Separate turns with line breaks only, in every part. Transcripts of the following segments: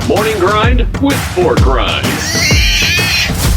Morning Grind with Pork Rinds.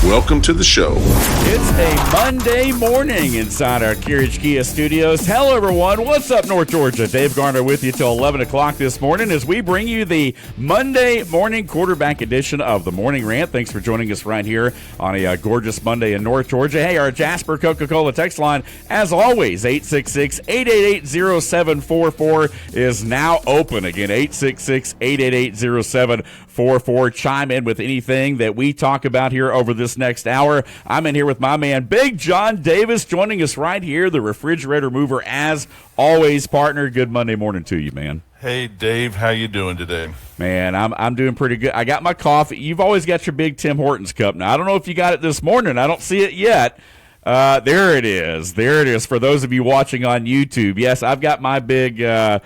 Welcome to the show.
It's a Monday morning inside our Carriage Kia studios. Hello, everyone. What's up, North Georgia? Dave Garner with you till 11 o'clock this morning as we bring you the Monday morning quarterback edition of the Morning Rant. Thanks for joining us right here on a gorgeous Monday in North Georgia. Hey, our Jasper Coca-Cola text line, as always, 866-888-0744 is now open. Again, 866-888-0744. Chime in with anything that we talk about here over this next hour. I'm in here with my man, Big John Davis, joining us right here, the refrigerator mover, as always, partner. Good Monday morning to you, man.
Hey, Dave, how you doing today?
Man, I'm doing pretty good. I got my coffee. You've always got your big Tim Hortons cup. Now, I don't know if you got it this morning. I don't see it yet. There it is. There it is. For those of you watching on YouTube, yes, I've got my big, my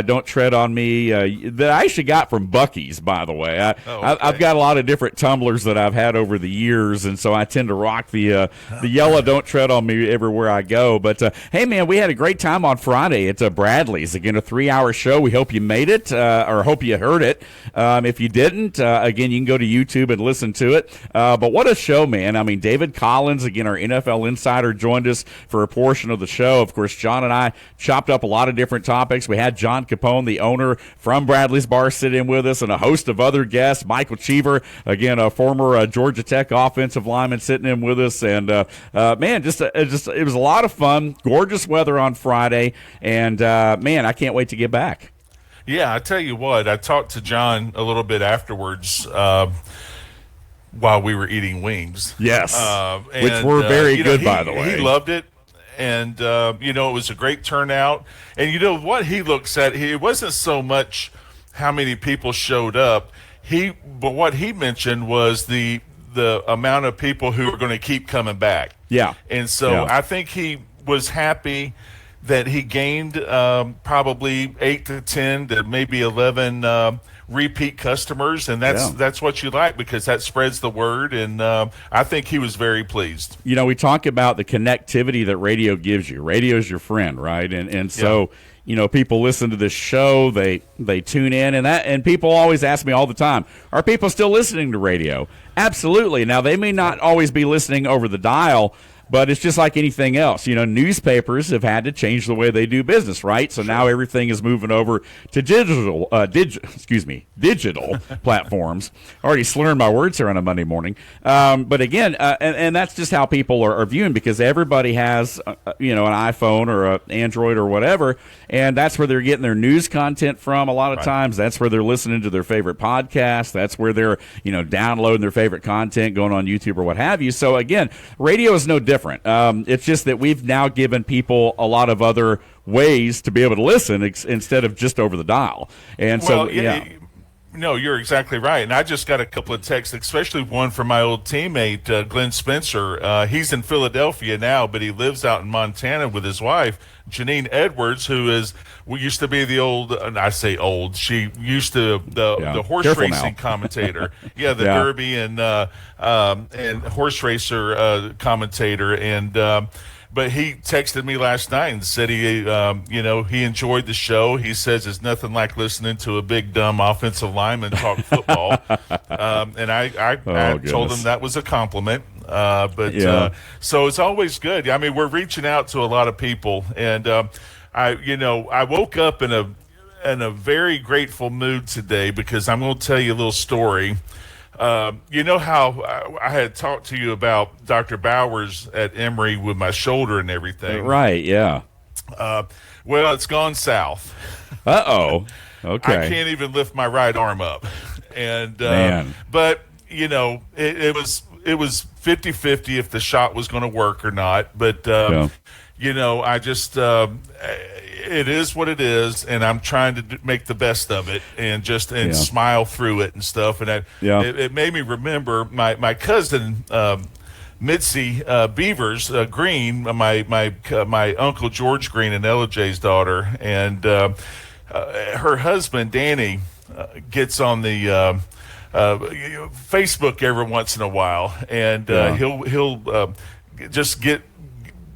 Don't Tread on Me that I actually got from Buc-ee's, by the way. I've got a lot of different tumblers that I've had over the years, and so I tend to rock the yellow Don't Tread on Me everywhere I go. But, hey, man, we had a great time on Friday at Bradley's. Again, a 3-hour show. We hope you made it or hope you heard it. If you didn't, again, you can go to YouTube and listen to it. But what a show, man. I mean, David Collins, again, our NFL insider, joined us for a portion of the show. Of course, John and I chopped up a lot of different topics. We had John Capone, the owner from Bradley's Bar, sit in with us, and a host of other guests. Michael Cheever, again, a former Georgia Tech offensive lineman, sitting in with us. And, man, it was a lot of fun. Gorgeous weather on Friday. And, man, I can't wait to get back.
Yeah, I tell you what, I talked to John a little bit afterwards while we were eating wings.
Yes, which were very good, by the way.
He loved it, and, it was a great turnout. And you know what he looks at, it wasn't so much how many people showed up. But what he mentioned was the amount of people who are going to keep coming back. Yeah. And so I think he was happy that he gained probably 8 to 10 to maybe 11 repeat customers, and that's what you like, because that spreads the word, and I think he was very pleased.
You know, we talk about the connectivity that radio gives you. Radio is your friend, right? And so, people listen to this show, they tune in, and people always ask me all the time, are people still listening to radio? Absolutely. Now, they may not always be listening over the dial, but it's just like anything else. Newspapers have had to change the way they do business, right? So now everything is moving over to digital platforms. Already slurring my words here on a Monday morning. But again, and that's just how people are viewing, because everybody has, an iPhone or an Android or whatever, and that's where they're getting their news content from a lot of times. That's where they're listening to their favorite podcast. That's where they're, downloading their favorite content, going on YouTube or what have you. So again, radio is no different. It's just that we've now given people a lot of other ways to be able to listen instead of just over the dial. And
no, you're exactly right. And I just got a couple of texts, especially one from my old teammate, Glenn Spencer. He's in Philadelphia now, but he lives out in Montana with his wife, Janine Edwards, who used to be the old, and I say old, she used to, the horse racing commentator. Yeah, the Derby and horse racer commentator. And, but he texted me last night and said he enjoyed the show. He says it's nothing like listening to a big dumb offensive lineman talk football. And I told him that was a compliment. So it's always good. I mean, we're reaching out to a lot of people, and I woke up in a very grateful mood today, because I'm going to tell you a little story. You know how I had talked to you about Dr. Bowers at Emory with my shoulder and everything?
Right, yeah.
Well, it's gone south.
Uh-oh. Okay.
I can't even lift my right arm up. And
Man.
But, it was 50-50 if the shot was going to work or not. But, I just it is what it is, and I'm trying to make the best of it and smile through it and stuff. And it made me remember my cousin Mitzi Beavers Green, my uncle George Green and Ella J's daughter, and her husband Danny gets on the Facebook every once in a while, and he'll just get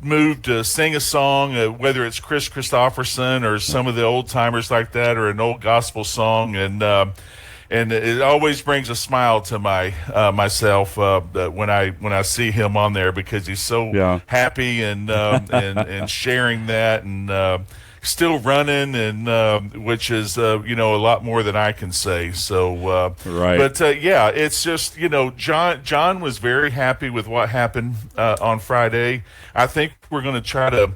moved to sing a song, whether it's Chris Christopherson or some of the old timers like that, or an old gospel song, and and it always brings a smile to myself when I see him on there, because he's so happy and sharing that, and still running, and which is a lot more than I can say. So
right.
But it's just John was very happy with what happened on Friday. I think we're going to try to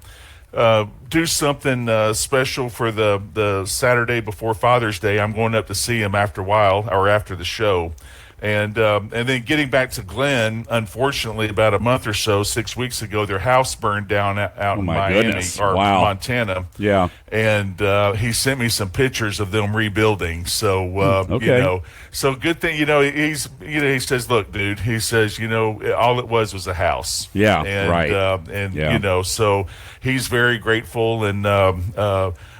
do something special for the Saturday before Father's Day. I'm going up to see him after the show. And then getting back to Glenn, unfortunately, about a month or so, 6 weeks ago, their house burned down out in Miami or Montana.
Yeah.
And he sent me some pictures of them rebuilding. So
okay.
So good thing he says, look, dude, he says, all it was a house.
Yeah.
And,
right.
So he's very grateful and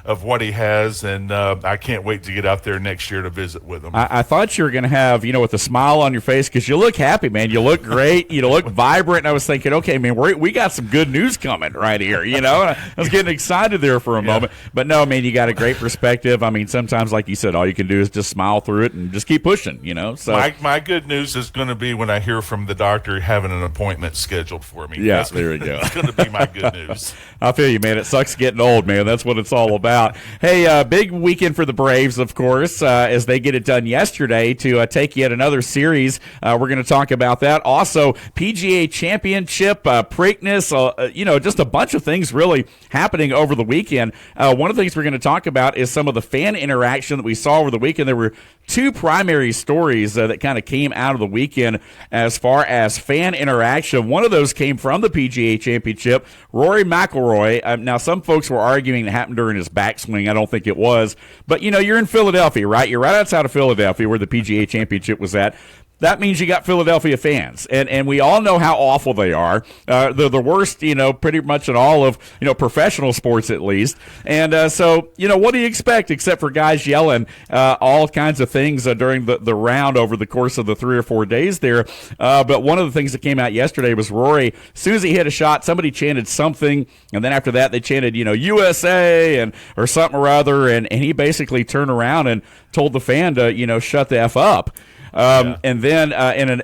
of what he has, and I can't wait to get out there next year to visit with him.
I thought you were going to have, with a smile on your face, because you look happy, man. You look great. You look vibrant. And I was thinking, okay, man, we got some good news coming right here. I was getting excited there for a moment. But no, man, you got a great perspective. I mean, sometimes, like you said, all you can do is just smile through it and just keep pushing, So
my good news is going to be when I hear from the doctor having an appointment scheduled for me.
Yeah, there we go.
It's going to be my good news.
I feel you, man. It sucks getting old, man. That's what it's all about. Hey, big weekend for the Braves, of course, as they get it done yesterday to take yet another series. We're going to talk about that. Also, PGA Championship, Preakness, just a bunch of things really happening over the weekend. One of the things we're going to talk about is some of the fan interaction that we saw over the weekend. There were two primary stories that kind of came out of the weekend as far as fan interaction. One of those came from the PGA Championship. Rory McIlroy, now some folks were arguing it happened during his backswing. I don't think it was. But, you're in Philadelphia, right? You're right outside of Philadelphia where the PGA Championship was at. That means you got Philadelphia fans, and we all know how awful they are. They're the worst, pretty much in all of, professional sports at least. And so, what do you expect except for guys yelling all kinds of things during the round over the course of the 3 or 4 days there. But one of the things that came out yesterday was Rory, as soon as he hit a shot, somebody chanted something, and then after that they chanted, USA or something or other, and he basically turned around and told the fan to, shut the F up. And then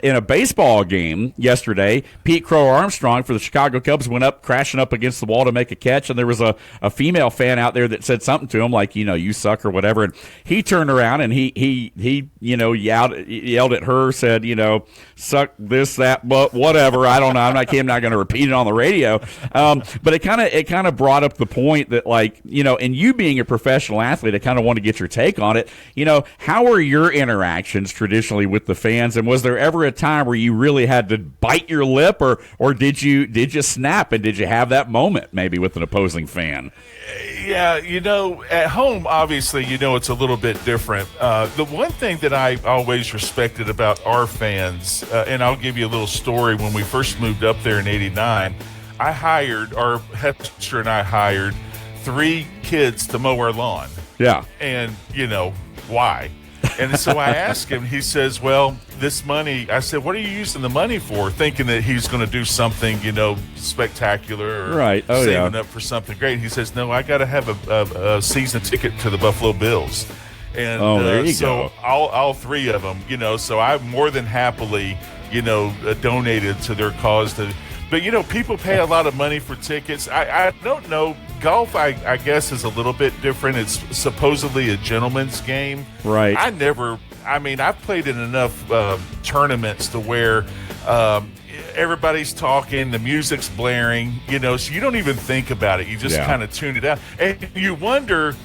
in a baseball game yesterday, Pete Crow-Armstrong for the Chicago Cubs went up, crashing up against the wall to make a catch, and there was a female fan out there that said something to him like, you suck or whatever, and he turned around and he yelled at her, said, suck this, that, but whatever. I don't know. I'm not going to repeat it on the radio. But it kind of brought up the point that, like, and you being a professional athlete, I kind of want to get your take on it. How are your interactions traditionally with the fans, and was there ever a time where you really had to bite your lip, or did you snap, and did you have that moment maybe with an opposing fan?
Yeah, at home, obviously, it's a little bit different. The one thing that I always respected about our fans, and I'll give you a little story. When we first moved up there in '89, our Hester and I hired 3 kids to mow our lawn.
Yeah.
And, why? And so I asked him, he says, well, this money, I said, what are you using the money for? Thinking that he's going to do something, spectacular or saving up for something great. He says, no, I got to have a season ticket to the Buffalo Bills. And
there you
so
go.
all 3 of them, so I more than happily, donated to their cause. But, people pay a lot of money for tickets. I don't know. Golf, I guess, is a little bit different. It's supposedly a gentleman's game.
Right.
I've played in enough tournaments to where everybody's talking, the music's blaring, so you don't even think about it. You just kind of tune it out. And you wonder,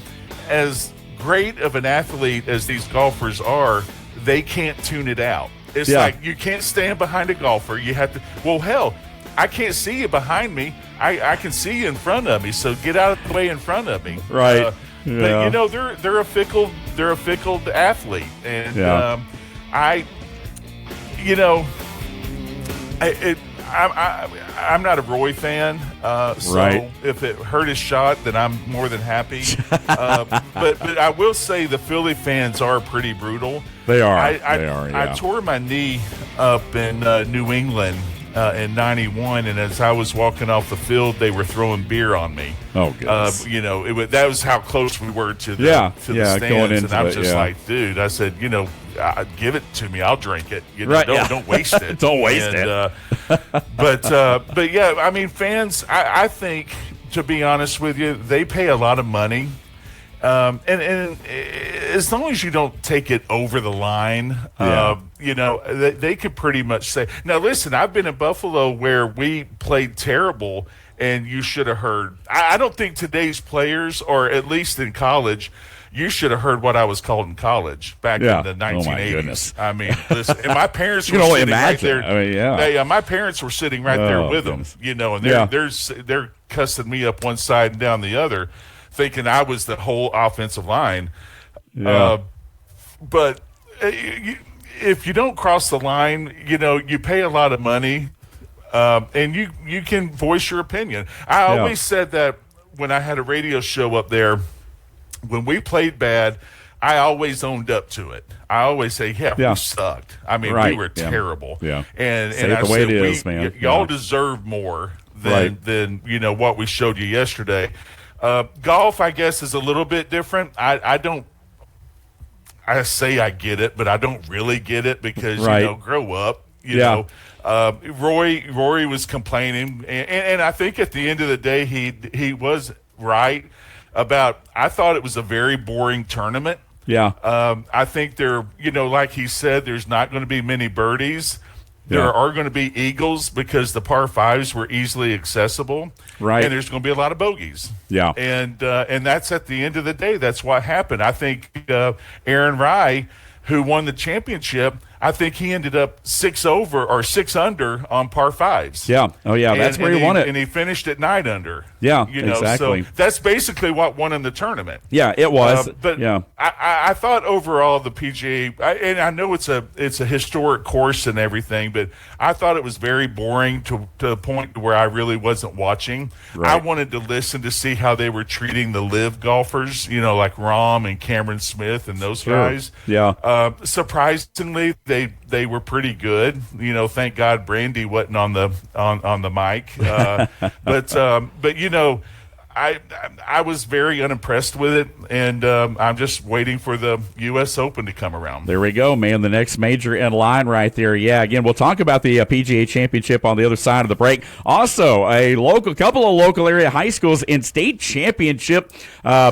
as great of an athlete as these golfers are, they can't tune it out. It's like you can't stand behind a golfer. You have to, well, hell, I can't see you behind me. I can see you in front of me, so get out of the way in front of me.
Right.
But they're a fickle athlete, and I'm not a Roy fan, so if it hurt his shot, then I'm more than happy. But I will say the Philly fans are pretty brutal.
They are.
I tore my knee up in New England in '91, and as I was walking off the field, they were throwing beer on me.
Oh, goodness.
That was how close we were to the stands,
going into
and I'm just like, dude, I said, give it to me. I'll drink it.
Right,
don't waste it.
Don't waste it.
But yeah, I mean, fans, I think, to be honest with you, they pay a lot of money. And as long as you don't take it over the line, they could pretty much say, now listen, I've been in Buffalo where we played terrible and you should have heard. I don't think today's players, or at least in college, you should have heard what I was called in college back in the 1980s.
Oh my goodness.
I mean, listen, and my parents were
can only
sitting
imagine.
right there.
I mean,
My parents were sitting right there with
goodness.
them, and they're cussing me up one side and down the other, thinking I was the whole offensive line.
Yeah.
But if you don't cross the line, you pay a lot of money, and you can voice your opinion. I always said that when I had a radio show up there, when we played bad, I always owned up to it. I always say, we sucked. I mean, we were terrible.
Yeah.
And
Say it the way it is, man.
Y'all deserve more than what we showed you yesterday. Golf, I guess, is a little bit different. I say I get it, but I don't really get it because, grow up, you know. Rory was complaining, and I think at the end of the day, he was right about, I thought it was a very boring tournament.
Yeah.
I think like he said, there's not going to be many birdies. There are going to be eagles because the par fives were easily accessible.
Right.
And there's going to be a lot of bogeys.
Yeah.
And that's at the end of the day. That's what happened. I think Aaron Rye, who won the championship, I think he ended up 6 over or 6 under on par fives.
Yeah. Oh, yeah. That's where he won it.
And he finished at 9 under.
Yeah, exactly.
So that's basically what won him the tournament.
Yeah, it was.
But I thought overall the PGA, and I know it's a historic course and everything, but I thought it was very boring to the point where I really wasn't watching.
Right.
I wanted to listen to see how they were treating the live golfers, like Rahm and Cameron Smith and those guys.
Yeah.
Surprisingly, they were pretty good. Thank God Brandy wasn't on the mic. But I was very unimpressed with it, and I'm just waiting for the U.S. Open to come around.
There we go, man. The next major in line right there. Yeah, again, we'll talk about the PGA Championship on the other side of the break. Also, couple of local area high schools in state championship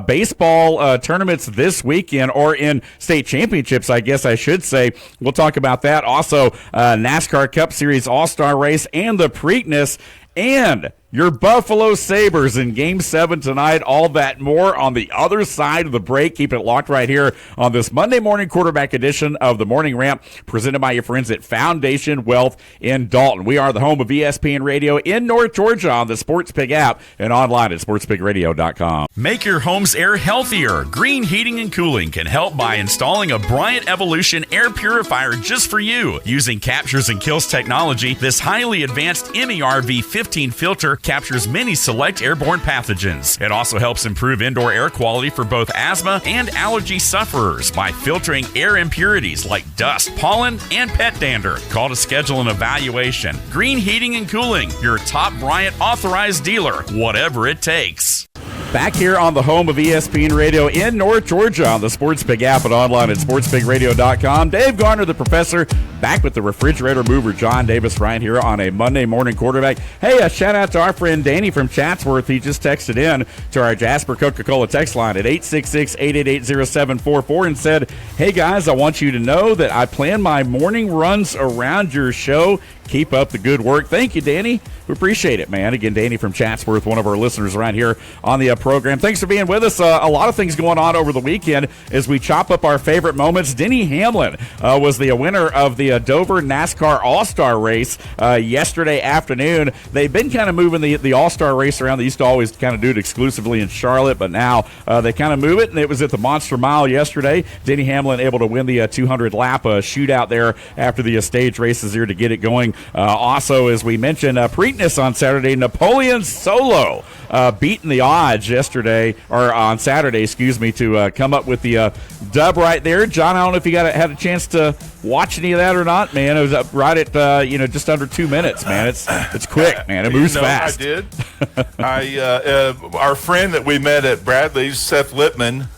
baseball tournaments this weekend, or in state championships, I guess I should say. We'll talk about that. Also, NASCAR Cup Series All-Star Race and the Preakness, and your Buffalo Sabres in Game 7 tonight. All that more on the other side of the break. Keep it locked right here on this Monday morning quarterback edition of the Morning Rant, presented by your friends at Foundation Wealth in Dalton. We are the home of ESPN Radio in North Georgia on the Sports Pig app and online at sportspigradio.com.
Make your home's air healthier. Green Heating and Cooling can help by installing a Bryant Evolution air purifier just for you. Using Captures and Kills technology, this highly advanced MERV 15 filter captures many select airborne pathogens. It also helps improve indoor air quality for both asthma and allergy sufferers by filtering air impurities like dust, pollen, and pet dander. Call to schedule an evaluation. Green Heating and Cooling, your top Bryant authorized dealer, whatever it takes.
Back here on the home of ESPN Radio in North Georgia on the Sports Pig app and online at sportspigradio.com. Dave Garner, the professor, back with the refrigerator mover, John Davis, right here on a Monday morning quarterback. Hey, a shout out to our friend Danny from Chatsworth. He just texted in to our Jasper Coca-Cola text line at 866-888-0744 and said, hey guys, I want you to know that I plan my morning runs around your show. Keep up the good work. Thank you, Danny. We appreciate it, man. Again, Danny from Chatsworth, one of our listeners around here on the program. Thanks for being with us. A lot of things going on over the weekend as we chop up our favorite moments. Denny Hamlin was the winner of the Dover NASCAR All-Star Race yesterday afternoon. They've been kind of moving the All-Star Race around. They used to always kind of do it exclusively in Charlotte, but now they kind of move it, and it was at the Monster Mile yesterday. Denny Hamlin able to win the 200-lap shootout there after the stage races here to get it going. Also, as we mentioned, Preakness on Saturday, Napoleon Solo beating the odds yesterday, or on Saturday, excuse me, to come up with the dub right there. John, I don't know if you had a chance to watch any of that or not, man. It was up right at just under 2 minutes, man. It's quick, man. It moves fast.
I did. Our friend that we met at Bradley's, Seth Lippman,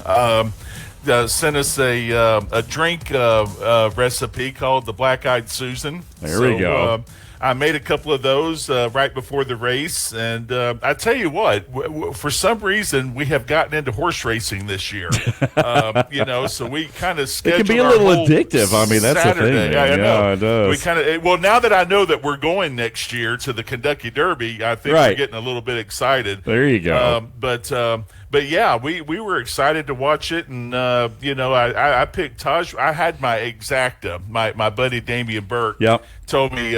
sent us a drink recipe called the Black Eyed Susan.
There we go.
I made a couple of those right before the race, and I tell you what, for some reason we have gotten into horse racing this year. So we kind of scheduled.
It can be a little addictive. I mean, that's
Saturday.
the thing. Yeah, it does.
We kind of now that I know that we're going next year to the Kentucky Derby, I think we're getting a little bit excited.
There you go.
But yeah, we were excited to watch it, and I picked Taj. I had my Exacta. My buddy Damian Burke told me.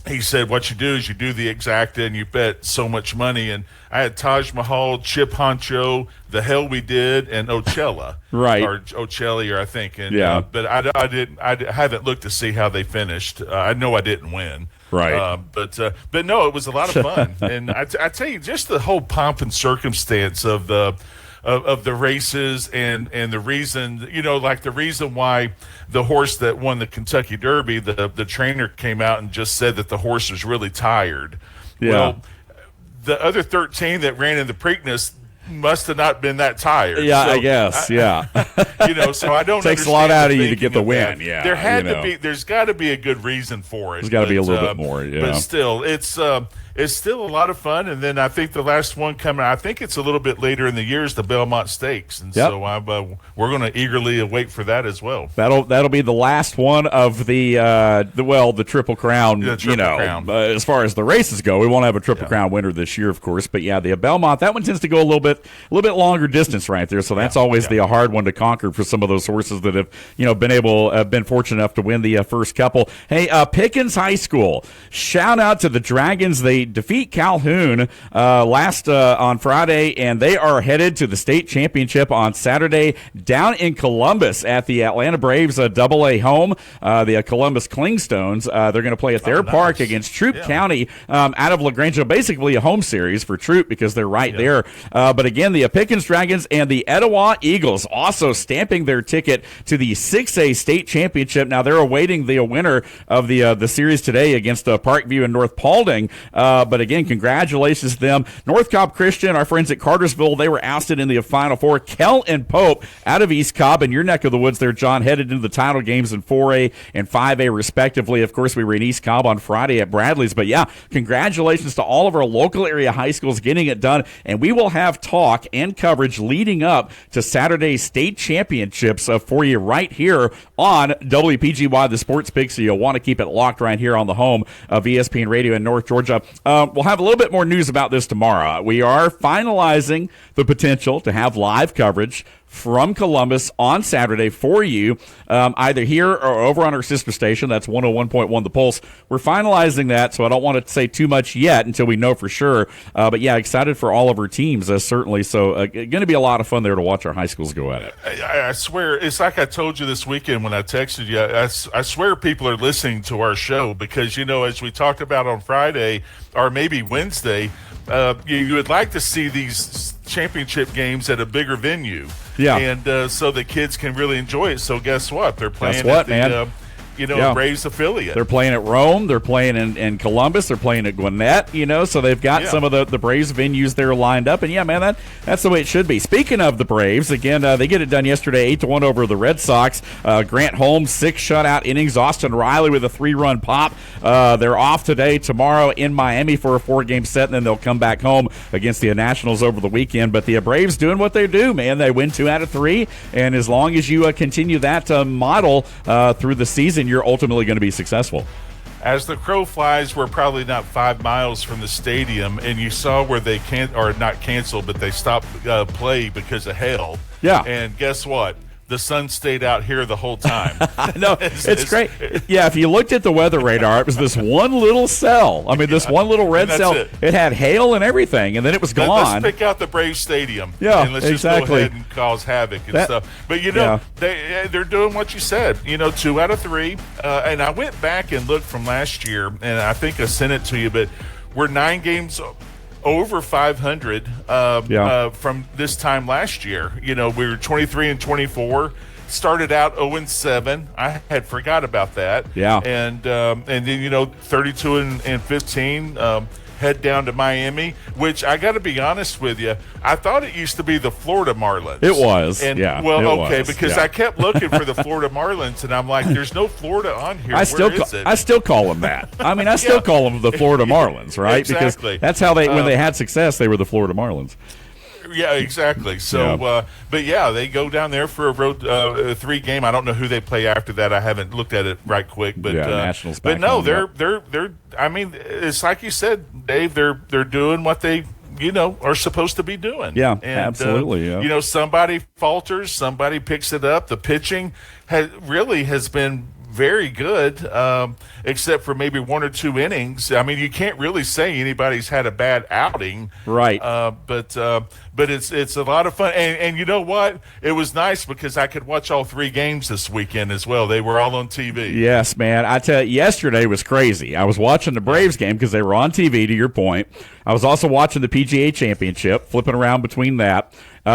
He said, what you do is you do the Exacta and you bet so much money. And I had Taj Mahal, Chip Honcho, The Hell We Did, and Ocella.
Right.
Or Ocellier, I think. And,
yeah.
But I haven't looked to see how they finished. I know I didn't win.
Right.
But no, it was a lot of fun. And I tell you, just the whole pomp and circumstance of the races and the reason, like the reason why the horse that won the Kentucky Derby, the trainer came out and just said that the horse was really tired.
Yeah.
Well, the other 13 that ran in the Preakness must have not been that tired.
Yeah, so, I guess.
So I don't.
Takes a lot out of you to get the win. Yeah,
there had to be. There's got to be a good reason for it.
There's got to be a little bit more. Yeah,
but still, it's still a lot of fun. And then I think the last one coming, I think it's a little bit later in the year, is the Belmont Stakes, and so we're going to eagerly await for that as well.
That'll be the last one of the Triple Crown.
The Triple Crown.
As far as the races go, we won't have a Triple Crown winner this year, of course. But yeah, the Belmont, that one tends to go a little bit longer distance right there. So that's always the hard one to conquer for some of those horses that have been fortunate enough to win the first couple. Hey, Pickens High School, shout out to the Dragons. They defeat Calhoun last on Friday, and they are headed to the state championship on Saturday down in Columbus at the Atlanta Braves AA home. The Columbus Clingstones, they're going to play at their park against Troup County out of LaGrange. Basically a home series for Troup because they're right there. But again, the Pickens Dragons and the Etowah Eagles also stamping their ticket to the 6A state championship. Now they're awaiting the winner of the series today against Parkview and North Paulding. But again, congratulations to them. North Cobb Christian, our friends at Cartersville, they were ousted in the Final Four. Kell and Pope out of East Cobb in your neck of the woods there, John, headed into the title games in 4A and 5A respectively. Of course, we were in East Cobb on Friday at Bradley's. But yeah, congratulations to all of our local area high schools getting it done. And we will have talk and coverage leading up to Saturday's state championships for you right here on WPGY, the Sports Pig. So you'll want to keep it locked right here on the home of ESPN Radio in North Georgia. We'll have a little bit more news about this tomorrow. We are finalizing the potential to have live coverage from Columbus on Saturday for you, either here or over on our sister station. That's 101.1 The Pulse. We're finalizing that, so I don't want to say too much yet until we know for sure. But yeah, excited for all of our teams, certainly. So going to be a lot of fun there to watch our high schools go at it.
I swear, it's like I told you this weekend when I texted you. I swear people are listening to our show because, as we talked about on Friday or maybe Wednesday, you would like to see these championship games at a bigger venue.
Yeah.
And so the kids can really enjoy it. So guess what? They're playing Braves affiliate.
They're playing at Rome. They're playing in Columbus. They're playing at Gwinnett, So they've got some of the Braves venues there lined up. And, yeah, man, that's the way it should be. Speaking of the Braves, again, they get it done yesterday, 8-1 over the Red Sox. Grant Holmes, 6 shutout innings. Austin Riley with a 3-run pop. They're off today, tomorrow in Miami for a 4-game set, and then they'll come back home against the Nationals over the weekend. But the Braves doing what they do, man. They win 2 out of 3, and as long as you continue that model through the season, you're ultimately going to be successful.
As the crow flies, we're probably not 5 miles from the stadium, and you saw where they not canceled, but they stopped play because of hail.
Yeah.
And guess what? The sun stayed out here the whole time.
No, it's great. Yeah, if you looked at the weather radar, it was this one little cell. I mean, this one little red cell. It had hail and everything, and then it was gone.
Let's pick out the Braves Stadium.
Yeah,
and let's just go ahead and cause havoc and stuff. But, they're doing what you said. 2 out of 3. And I went back and looked from last year, and I think I sent it to you, but we're 9 games over 500 from this time last year. We were 23-24. Started out 0-7. I had forgot about that.
Yeah.
And then 32-15. head down to Miami, which I got to be honest with you, I thought it used to be the Florida Marlins.
It was,
and,
yeah.
Well, okay,
was,
because
yeah.
I kept looking for the Florida Marlins, and I'm like, there's no Florida on here.
I still call them that. I mean, I still call them the Florida Marlins, right?
Exactly.
Because that's how when they had success, they were the Florida Marlins.
Yeah, exactly. So, but yeah, they go down there for a road 3 game. I don't know who they play after that. I haven't looked at it right quick, but
Nationals.
But no, they're. I mean, it's like you said, Dave. They're doing what they are supposed to be doing.
Yeah,
and,
absolutely.
Somebody falters, somebody picks it up. The pitching has been very good, except for maybe 1 or 2 innings. I mean, you can't really say anybody's had a bad outing,
right?
But it's a lot of fun, and you know what? It was nice because I could watch all 3 games this weekend as well. They were all on TV.
Yes, man. I tell you, yesterday was crazy. I was watching the Braves game because they were on TV. To your point, I was also watching the PGA Championship, flipping around between that.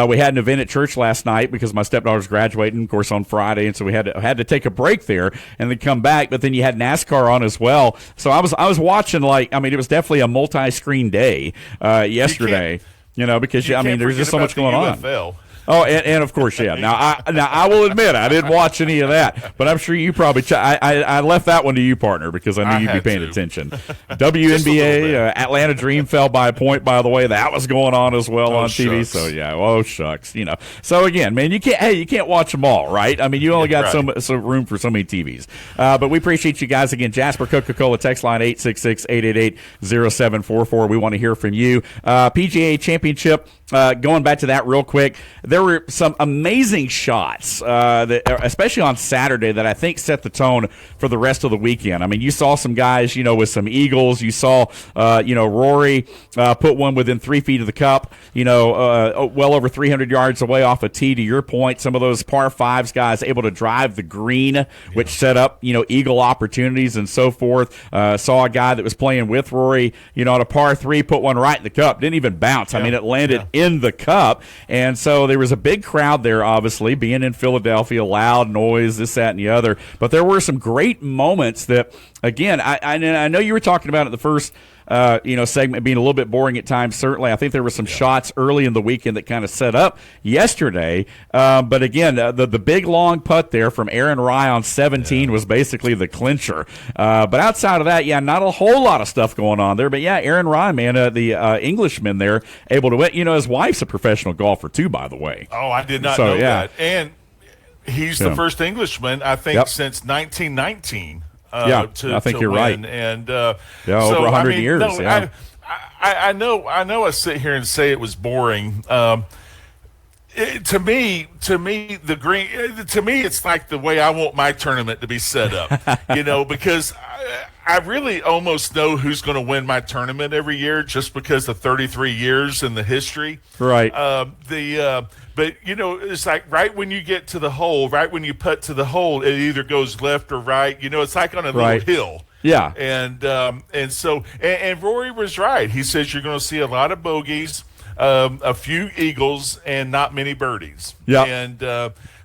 We had an event at church last night because my stepdaughter's graduating, of course, on Friday, and so we had to take a break there and then come back. But then you had NASCAR on as well, so I was watching it was definitely a multi-screen day yesterday. Because there's just so much going on. Oh, and of course, yeah. Now I will admit I didn't watch any of that, but I'm sure you probably. I left that one to you, partner, because I knew you'd be paying attention. WNBA Atlanta Dream fell by a point. By the way, that was going on as well on TV. So yeah, shucks, So again, man, you can't watch them all, right? I mean, you only got some room for so many TVs. But we appreciate you guys again. Jasper Coca-Cola text line 866-888-0744. We want to hear from you. PGA Championship. Going back to that real quick, there were some amazing shots, that, especially on Saturday, that I think set the tone for the rest of the weekend. I mean, you saw some guys, with some eagles. You saw, Rory put one within 3 feet of the cup, well over 300 yards away off a tee, to your point. Some of those par 5s guys able to drive the green, which set up, eagle opportunities and so forth. Saw a guy that was playing with Rory, on a par 3, put one right in the cup. Didn't even bounce. I mean, it landed in the cup. And so there was a big crowd there, obviously, being in Philadelphia, loud noise, this, that, and the other. But there were some great moments that, again, I know you were talking about it the first segment being a little bit boring at times. Certainly, I think there were some shots early in the weekend that kind of set up yesterday. But again, the big long putt there from Aaron Rye on 17 was basically the clincher. But outside of that, not a whole lot of stuff going on there. But yeah, Aaron Rye, man, the Englishman there, able to win. His wife's a professional golfer too, by the way.
Oh, I did not know that. And he's the first Englishman, I think, since 1919.
I think you're right.
And
over 100 years.
No, I know. I sit here and say it was boring. To me, the green. To me, it's like the way I want my tournament to be set up. Because I really almost know who's going to win my tournament every year, just because of 33 years in the history.
Right.
But, it's like right when you get to the hole, right when you putt to the hole, it either goes left or right. It's like on a little hill.
Yeah.
And Rory was right. He says you're going to see a lot of bogeys, a few eagles, and not many birdies.
Yeah.
And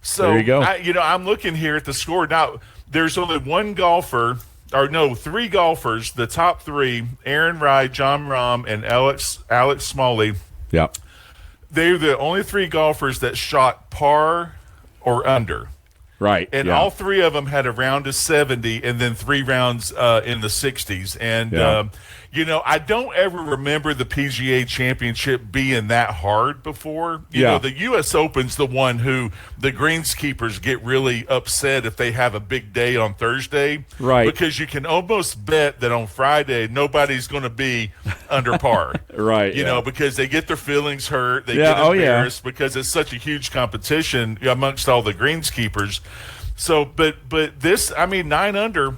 so,
there you go.
I'm looking here at the score. Now, there's only 3 golfers, the top 3, Aaron Rye, John Rahm, and Alex Smalley.
Yeah.
They're the only 3 golfers that shot par or under.
Right.
And all 3 of them had a round of 70 and then 3 rounds in the 60s. And, I don't ever remember the PGA Championship being that hard before. The U.S. Open's the one who the greenskeepers get really upset if they have a big day on Thursday.
Right.
Because you can almost bet that on Friday nobody's going to be under par.
Right.
Because they get their feelings hurt. They get embarrassed because it's such a huge competition amongst all the greenskeepers. So, but this, 9 under,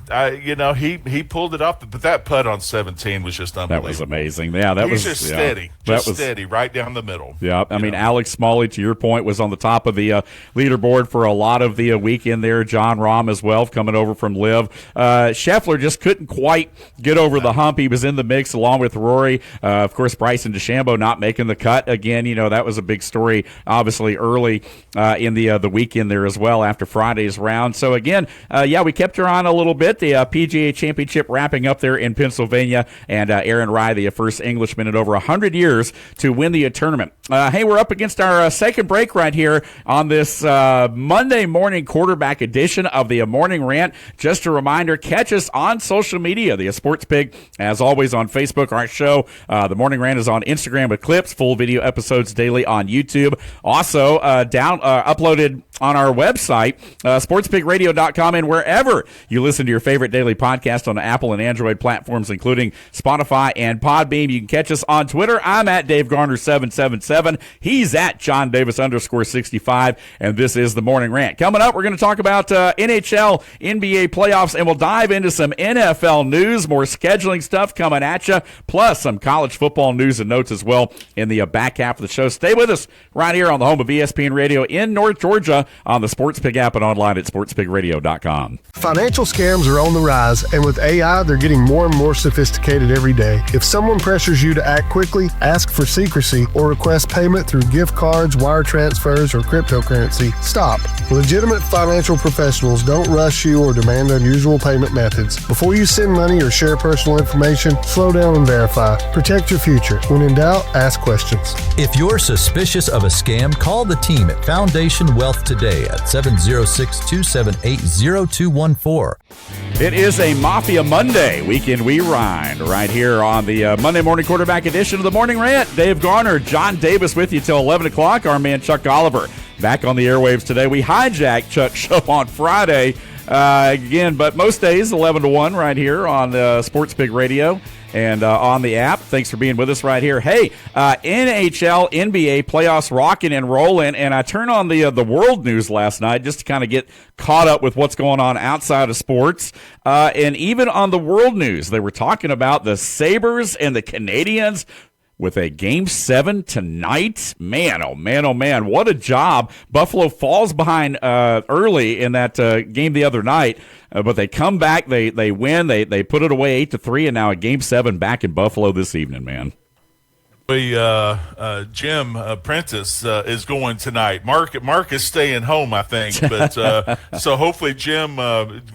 he pulled it off. But that putt on 17 was just unbelievable.
That was amazing. Yeah, that was
just steady, steady, right down the middle.
Yeah, Alex Smalley, to your point, was on the top of the leaderboard for a lot of the weekend there. John Rahm as well, coming over from Liv. Scheffler just couldn't quite get over the hump. He was in the mix along with Rory. Of course, Bryson DeChambeau not making the cut again. That was a big story, obviously early in the weekend there as well after Friday's round. around. So, again, we kept her on a little bit. The PGA Championship wrapping up there in Pennsylvania, and Aaron Rai, the first Englishman in over 100 years to win the tournament. Hey, we're up against our second break right here on this Monday morning quarterback edition of the Morning Rant. Just a reminder, catch us on social media. The Sports Pig, as always, on Facebook, our show. The Morning Rant is on Instagram with clips, full video episodes daily on YouTube. Also, uploaded on our website, sportspigradio.com, and wherever you listen to your favorite daily podcast on Apple and Android platforms, including Spotify and Podbeam. You can catch us on Twitter. I'm at Dave Garner 777. He's at John Davis _65, and this is the Morning Rant. Coming up, we're going to talk about NHL, NBA playoffs, and we'll dive into some NFL news, more scheduling stuff coming at you, plus some college football news and notes as well in the back half of the show. Stay with us right here on the home of ESPN Radio in North Georgia on the Sports Pig app and online at sportspigradio.com.
Financial scams are on the rise, and with AI, they're getting more and more sophisticated every day. If someone pressures you to act quickly, ask for secrecy, or request payment through gift cards, wire transfers, or cryptocurrency, stop. Legitimate financial professionals don't rush you or demand unusual payment methods. Before you send money or share personal information, slow down and verify. Protect your future. When in doubt, ask questions.
If you're suspicious of a scam, call the team at Foundation Wealth today at 706-278-0214.
It is a Mafia Monday, Weekend We Ride, right here on the Monday morning quarterback edition of the Morning Rant. Dave Garner, John Davis with you till 11 o'clock. Our man Chuck Oliver back on the airwaves today. We hijacked Chuck's show on Friday again, but most days 11 to 1 right here on Sports Pig Radio and on the app. Thanks for being with us right here. Hey, NHL, NBA playoffs rocking and rolling, and I turned on the world news last night just to kind of get caught up with what's going on outside of sports. And even on the world news, they were talking about the Sabres and the Canadiens with a Game 7 tonight. Man, oh man, oh man, what a job. Buffalo falls behind early in that game the other night, but they come back, they win, they put it away 8-3, and now a Game 7 back in Buffalo this evening, man.
Jim Prentice is going tonight. Mark is staying home, I think. But so hopefully Jim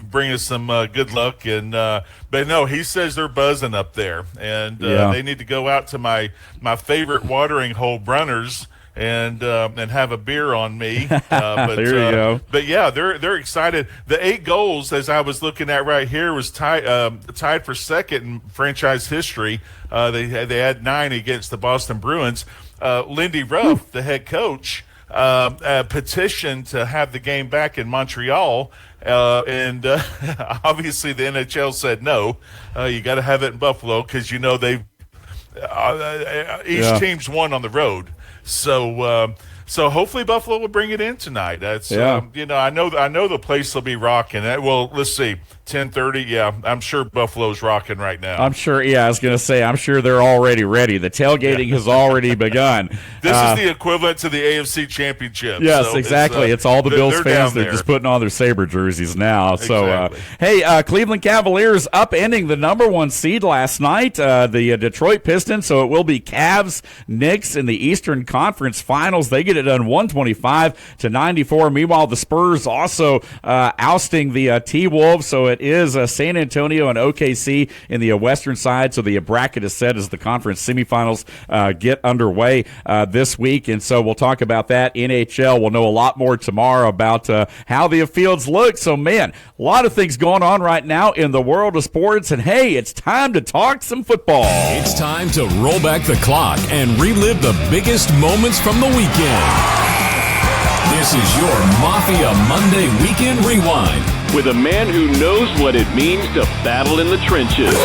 bring us some good luck. And but no, he says they're buzzing up there, and they need to go out to my favorite watering hole, Brunner's, and have a beer on me. But,
there you go.
But yeah, they're excited. The 8 goals, as I was looking at right here, was tied for second in franchise history. They had 9 against the Boston Bruins. Lindy Ruff, the head coach, petitioned to have the game back in Montreal. And obviously the NHL said no. You got to have it in Buffalo because each team's won on the road. So hopefully Buffalo will bring it in tonight. That's I know the place will be rocking. Well, let's see, 10:30. Yeah, I'm sure Buffalo's rocking right now.
I'm sure. Yeah, I was going to say, I'm sure they're already ready. The tailgating has already begun.
This is the equivalent to the AFC Championship.
Yes, so exactly. It's all the Bills fans. They're just putting on their Sabre jerseys now.
Exactly.
So, Cleveland Cavaliers upending the number 1 seed last night, the Detroit Pistons. So it will be Cavs, Knicks in the Eastern Conference Finals. They get it done 125-94. Meanwhile, the Spurs also ousting the T-Wolves. So it is San Antonio and OKC in the western side. So the bracket is set as the conference semifinals get underway this week. And so we'll talk about that. NHL, we'll know a lot more tomorrow about how the fields look. So, man, a lot of things going on right now in the world of sports. And, hey, it's time to talk some football.
It's time to roll back the clock and relive the biggest moments from the weekend. This is your Mafia Monday Weekend Rewind.
With a man who knows what it means to battle in the trenches.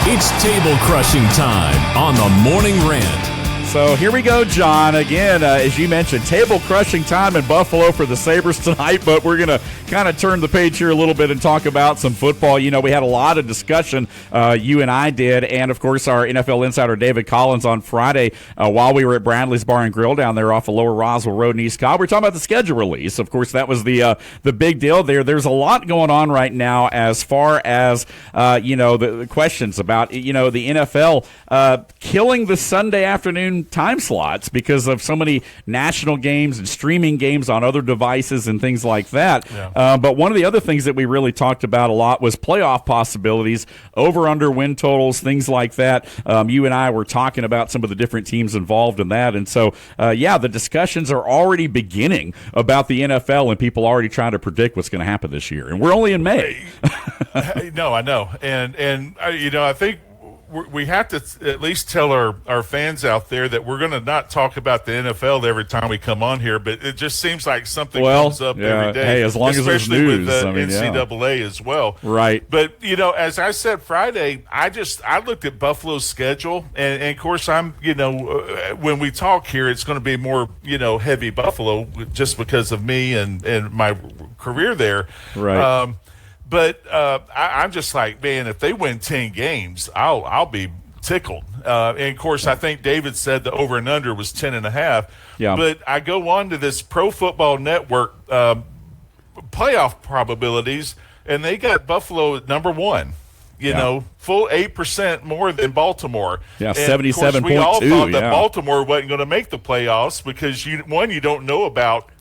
It's table crushing time on the Morning Rant.
So here we go, John. Again, as you mentioned, table-crushing time in Buffalo for the Sabres tonight, but we're going to kind of turn the page here a little bit and talk about some football. You know, we had a lot of discussion, you and I did, and, of course, our NFL insider David Collins on Friday while we were at Bradley's Bar and Grill down there off of Lower Roswell Road in East Cobb. We're talking about the schedule release. Of course, that was the big deal there. There's a lot going on right now as far as, the questions about, the NFL killing the Sunday afternoon certain time slots because of so many national games and streaming games on other devices and things like that.
Yeah.
But one of the other things that we really talked about a lot was playoff possibilities, over-under win totals, things like that. You and I were talking about some of the different teams involved in that. And so, the discussions are already beginning about the NFL and people already trying to predict what's going to happen this year. And we're only in May.
No, I know. And I think we have to at least tell our fans out there that we're going to not talk about the NFL every time we come on here, but it just seems like something comes up every day.
Hey, as long as there's news.
Especially with NCAA as well.
Right.
But, as I said Friday, I looked at Buffalo's schedule, and of course I'm, when we talk here, it's going to be more, heavy Buffalo just because of me and my career there.
Right.
But I'm just like, man, if they win 10 games, I'll be tickled. And, of course, I think David said the over and under was 10.5.
Yeah.
But I go on to this Pro Football Network playoff probabilities, and they got Buffalo at number 1. Full 8% more than Baltimore.
Yeah,
77.2. We all thought that
yeah.
Baltimore wasn't going to make the playoffs because, you don't know about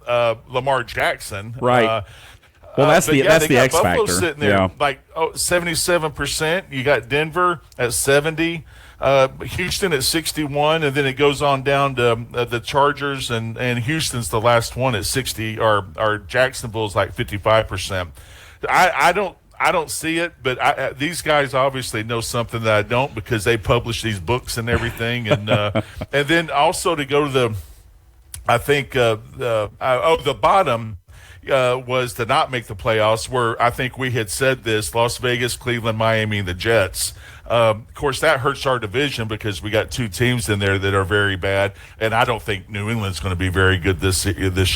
Lamar Jackson.
Right. Well, that's the X
Buffalo
factor.
Sitting there, 77%. You got Denver at 70, Houston at 61, and then it goes on down to the Chargers, and Houston's the last one at 60. Or Jacksonville's like 55%. I don't see it, but these guys obviously know something that I don't because they publish these books and everything, and and then also to go to the bottom. Was to not make the playoffs, where I think we had said this: Las Vegas, Cleveland, Miami, and the Jets. Of course, that hurts our division because we got 2 teams in there that are very bad, and I don't think New England's going to be very good this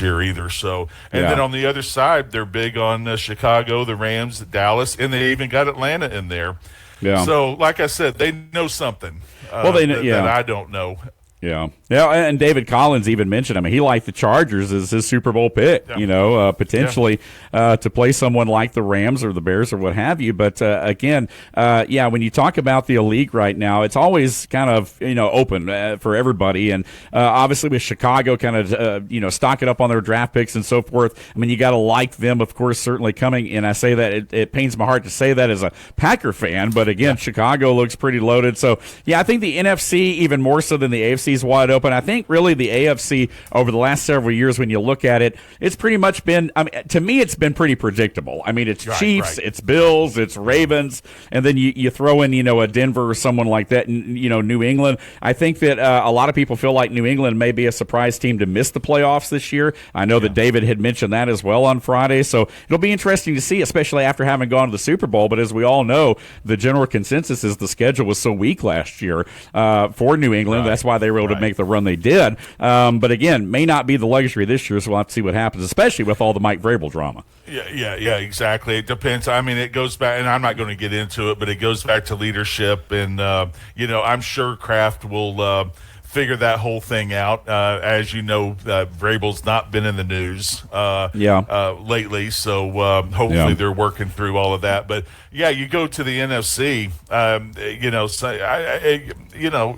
year either. So, then on the other side, they're big on Chicago, the Rams, Dallas, and they even got Atlanta in there.
Yeah.
So, like I said, they know something
that
I don't know.
Yeah, and David Collins even mentioned, he liked the Chargers as his Super Bowl pick, potentially to play someone like the Rams or the Bears or what have you. But again, when you talk about the league right now, it's always kind of, open for everybody. And obviously with Chicago kind of, stocking up on their draft picks and so forth, you got to like them, of course, certainly coming. And I say that it pains my heart to say that as a Packer fan. But again, Chicago looks pretty loaded. So, I think the NFC, even more so than the AFC, is wide open. I think really the AFC over the last several years, when you look at it, it's pretty much been, to me, it's been pretty predictable. It's Chiefs, it's Bills, it's Ravens, and then you throw in, a Denver or someone like that, New England. I think that a lot of people feel like New England may be a surprise team to miss the playoffs this year. I know that David had mentioned that as well on Friday, so it'll be interesting to see, especially after having gone to the Super Bowl. But as we all know, the general consensus is the schedule was so weak last year for New England. That's why they were able to make the run they did. But again, may not be the luxury this year, so we'll have to see what happens, especially with all the Mike Vrabel drama.
Yeah, exactly. It depends. It goes back, and I'm not going to get into it, but it goes back to leadership. And, I'm sure Kraft will figure that whole thing out. As you know, Vrabel's not been in the news lately, so hopefully they're working through all of that. But, you go to the NFC,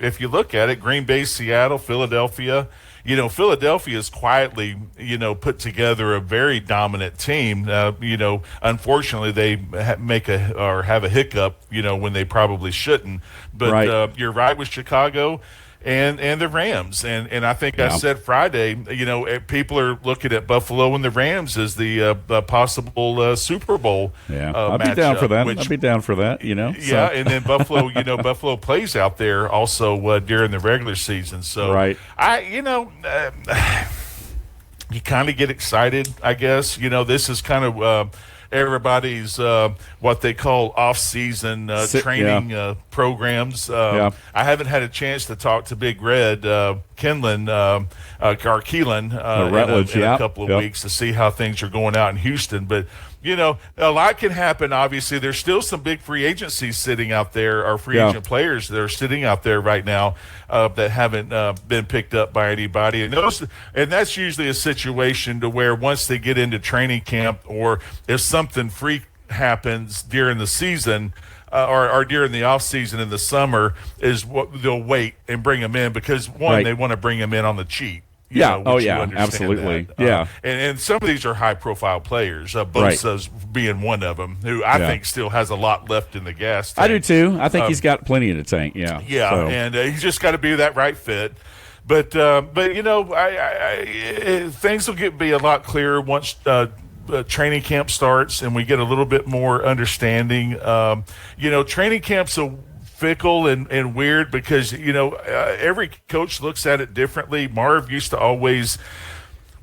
if you look at it, Green Bay, Seattle, Philadelphia, Philadelphia's quietly, put together a very dominant team. Unfortunately, they have a hiccup, when they probably shouldn't. But you're right with Chicago and the Rams. And I think I said Friday, people are looking at Buffalo and the Rams as the possible Super Bowl
I'd be down for that. I'd be down for that,
Yeah, and then Buffalo, Buffalo plays out there also during the regular season. So you kind of get excited, I guess. This is kind of everybody's what they call off-season training programs. I haven't had a chance to talk to Big Red Keelan in a couple of weeks to see how things are going out in Houston. But a lot can happen. Obviously, there's still some big free agencies sitting out there, or free agent players that are sitting out there right now that haven't been picked up by anybody. And that's usually a situation to where once they get into training camp, or if something freak happens during the season, or during the off season in the summer is what they'll wait and bring them in because they want to bring them in on the cheap.
Absolutely.
That.
Yeah.
And some of these are high-profile players, Bosa's being one of them, who I think still has a lot left in the gas tank.
I do, too. I think he's got plenty in the tank, yeah.
Yeah, so. And he's just got to be that right fit. But things will be a lot clearer once training camp starts and we get a little bit more understanding. Training camp's a fickle and weird because every coach looks at it differently. Marv used to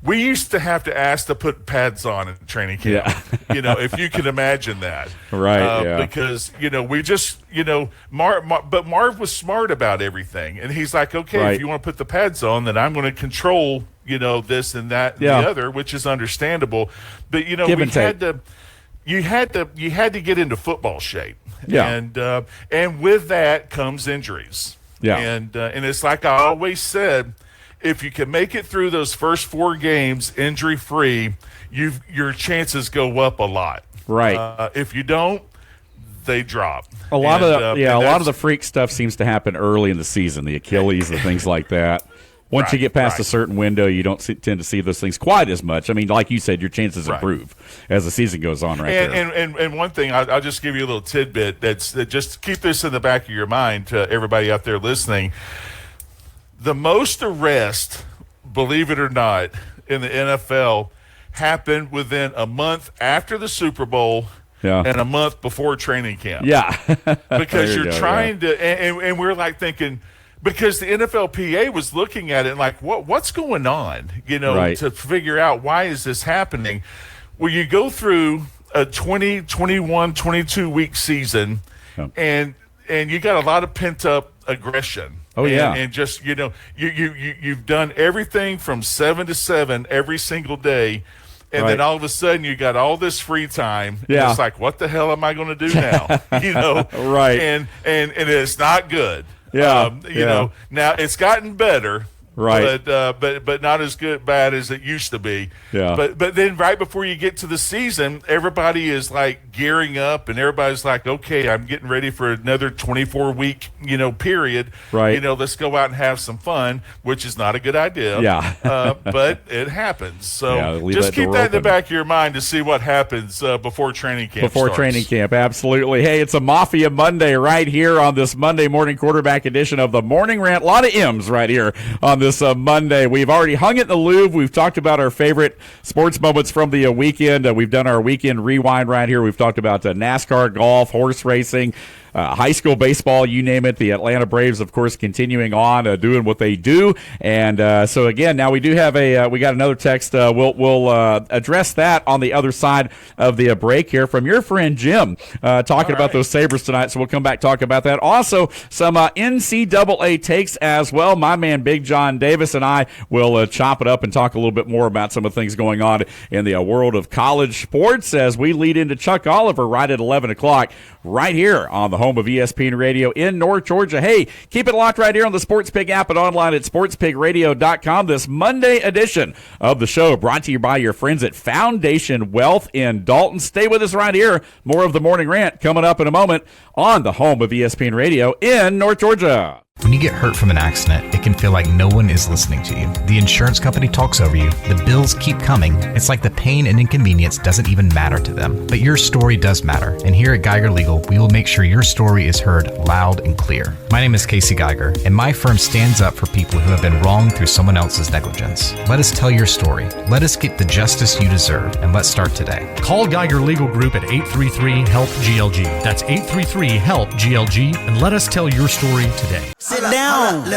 we used to have to ask to put pads on in training camp. Yeah. If you can imagine that,
right?
Because we just but Marv was smart about everything, and he's like, okay, if you want to put the pads on, then I'm going to control this and that and the other, which is understandable. But you had to get into football shape. Yeah. And with that comes injuries. Yeah. And it's like I always said, if you can make it through those first 4 games injury free, your chances go up a lot.
Right.
If you don't, they drop.
A lot of the freak stuff seems to happen early in the season, the Achilles and things like that. Once you get past a certain window, you don't tend to see those things quite as much. I mean, like you said, your chances improve as the season goes on there.
And one thing, I'll just give you a little tidbit that just keep this in the back of your mind to everybody out there listening. The most arrests, believe it or not, in the NFL happened within a month after the Super Bowl and a month before training camp.
Yeah.
Because you're trying to – and we're like thinking – because the NFLPA was looking at it like, what's going on, to figure out why is this happening. Well, you go through a 20, 21, 22-week season, and you got a lot of pent-up aggression.
Oh, yeah.
And just, you've done everything from 7 to 7 every single day, and then all of a sudden you got all this free time. And it's like, what the hell am I going to do now?
Right.
And it's not good.
Yeah.
Now it's gotten better,
right?
But not as bad as it used to be.
Yeah.
But then right before you get to the season, everybody is like gearing up, and everybody's like, okay, I'm getting ready for another 24-week, period.
Right.
Let's go out and have some fun, which is not a good idea.
Yeah.
But it happens. So
just
keep that in the back of your mind to see what happens before training camp.
Training camp, absolutely. Hey, it's a Mafia Monday right here on this Monday morning quarterback edition of the Morning Rant. A lot of M's right here on this Monday. We've already hung it in the Louvre. We've talked about our favorite sports moments from the weekend. We've done our weekend rewind right here. We've talked about NASCAR, golf, horse racing, high school baseball, you name it. The Atlanta Braves, of course, continuing on, doing what they do. And so, again, now we do have we got another text. We'll address that on the other side of the break here from your friend Jim, talking about those Sabres tonight. So we'll come back, talk about that. Also, some NCAA takes as well. My man, Big John Davis, and I will chop it up and talk a little bit more about some of the things going on in the world of college sports as we lead into Chuck Oliver right at 11 o'clock right here on the home of ESPN Radio in North Georgia. Hey, keep it locked right here on the Sports Pig app and online at sportspigradio.com. This Monday edition of the show brought to you by your friends at Foundation Wealth in Dalton. Stay with us right here. More of the Morning Rant coming up in a moment on the home of ESPN Radio in North Georgia.
When you get hurt from an accident, it can feel like no one is listening to you. The insurance company talks over you. The bills keep coming. It's like the pain and inconvenience doesn't even matter to them. But your story does matter. And here at Geiger Legal, we will make sure your story is heard loud and clear. My name is Casey Geiger, and my firm stands up for people who have been wronged through someone else's negligence. Let us tell your story. Let us get the justice you deserve, and let's start today.
Call Geiger Legal Group at 833-HELP-GLG. That's 833-HELP-GLG, and let us tell your story today.
Sit down.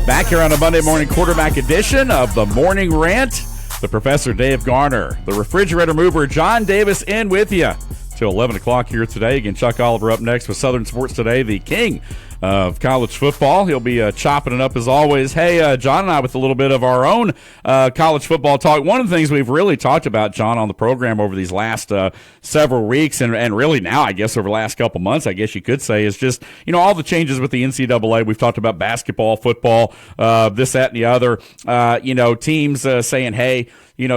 Back here on a Monday morning quarterback edition of the Morning Rant. The Professor Dave Garner, the refrigerator mover John Davis in with you till 11 o'clock here today. Again, Chuck Oliver up next with Southern Sports Today, the king of college football. He'll be chopping it up as always. Hey, John and I with a little bit of our own college football talk. One of the things we've really talked about, John, on the program over these last several weeks and really now, I guess, over the last couple months, I guess you could say, is just, all the changes with the NCAA. We've talked about basketball, football, this, that, and the other. Teams saying, hey,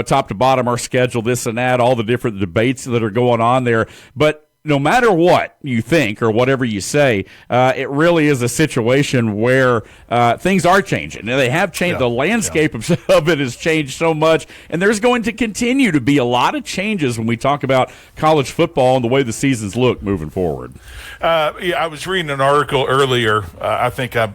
top to bottom, our schedule, this and that, all the different debates that are going on there. But no matter what you think or whatever you say, it really is a situation where things are changing. And they have changed. The landscape of it has changed so much, and there's going to continue to be a lot of changes when we talk about college football and the way the seasons look moving forward.
I was reading an article earlier. I think I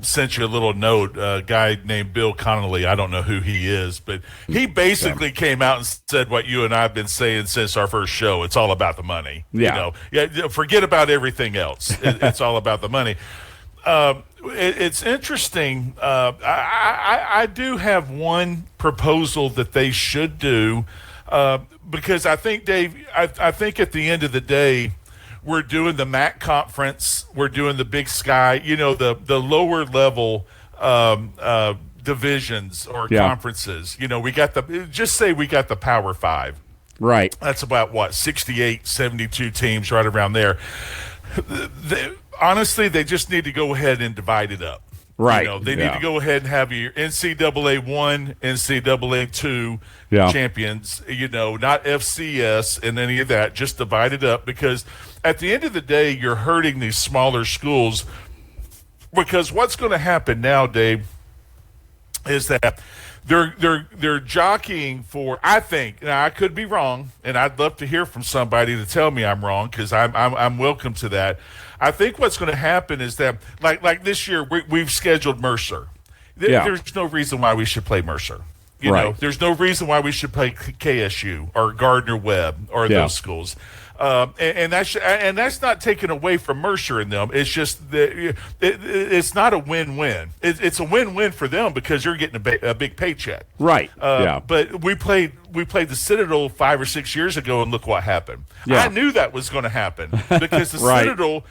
sent you a little note. A guy named Bill Connolly. I don't know who he is, but he basically came out and said what you and I have been saying since our first show. It's all about the money.
Yeah.
Forget about everything else. It's all about the money. It's interesting. I do have one proposal that they should do because I think, Dave, I think at the end of the day, we're doing the MAC conference. We're doing the Big Sky, the lower level divisions or conferences. We got we got the Power Five.
Right.
That's about 68, 72 teams right around there. Honestly, they just need to go ahead and divide it up.
Right.
They need to go ahead and have your NCAA 1, NCAA 2 champions, not FCS and any of that. Just divide it up because at the end of the day, you're hurting these smaller schools because what's going to happen now, Dave, is that they're jockeying for, I think, now I could be wrong, and I'd love to hear from somebody to tell me I'm wrong because I'm welcome to that. I think what's going to happen is that, like this year, we've scheduled Mercer. There's no reason why we should play Mercer. There's no reason why we should play KSU or Gardner-Webb or those schools. And that's not taken away from Mercer and them. It's just it's not a win-win. It's a win-win for them because you're getting a big paycheck.
Right.
But we played the Citadel 5 or 6 years ago, and look what happened.
Yeah.
I knew that was going to happen because the Citadel.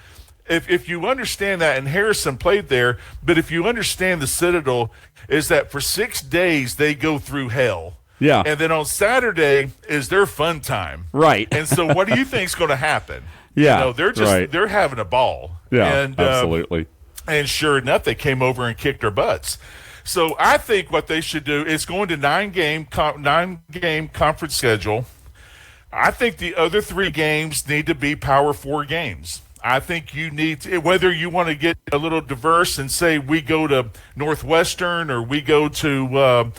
If you understand that, and Harrison played there, but if you understand the Citadel is that for 6 days they go through hell.
Yeah.
And then on Saturday is their fun time.
Right.
And so what do you think is going to happen?
Yeah.
They're having a ball.
Yeah,
and,
absolutely.
And sure enough, they came over and kicked our butts. So I think what they should do is going to 9-game conference schedule. I think the other 3 games need to be Power 4 games. I think you need to, whether you want to get a little diverse and say we go to Northwestern or we go to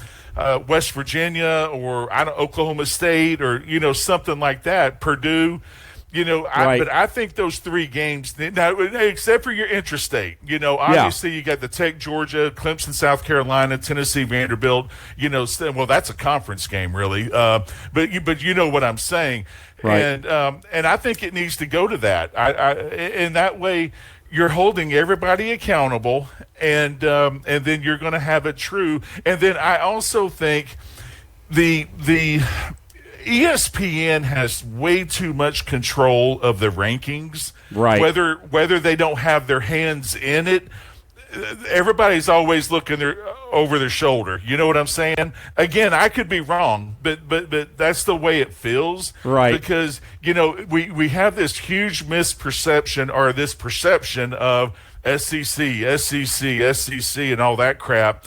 West Virginia or Oklahoma State or something like that, Purdue. But I think those 3 games now, except for your intrastate. Obviously you got the Tech, Georgia, Clemson, South Carolina, Tennessee, Vanderbilt. Well, that's a conference game, really. But you know what I'm saying.
Right.
And I think it needs to go to that. In that way, you're holding everybody accountable, and then you're going to have it true. And then I also think the ESPN has way too much control of the rankings.
Right.
Whether they don't have their hands in it, everybody's always looking over their shoulder. You know what I'm saying? Again, I could be wrong, but that's the way it feels.
Right.
Because, we have this huge misperception or this perception of SEC, and all that crap.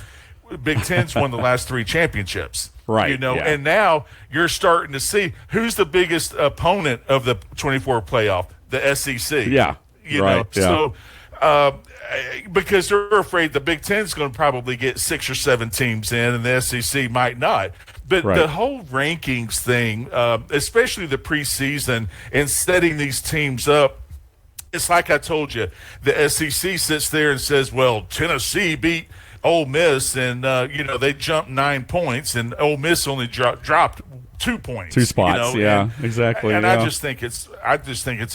Big Ten's won the last 3 championships.
Right.
And now you're starting to see who's the biggest opponent of the 24 playoff, the SEC.
Yeah.
So because they're afraid the Big Ten's going to probably get 6 or 7 teams in and the SEC might not. But the whole rankings thing, especially the preseason and setting these teams up, it's like I told you, the SEC sits there and says, well, Tennessee beat Ole Miss, and they jumped 9 points, and Ole Miss only dropped 2 points,
2 spots. Exactly.
And I just think it's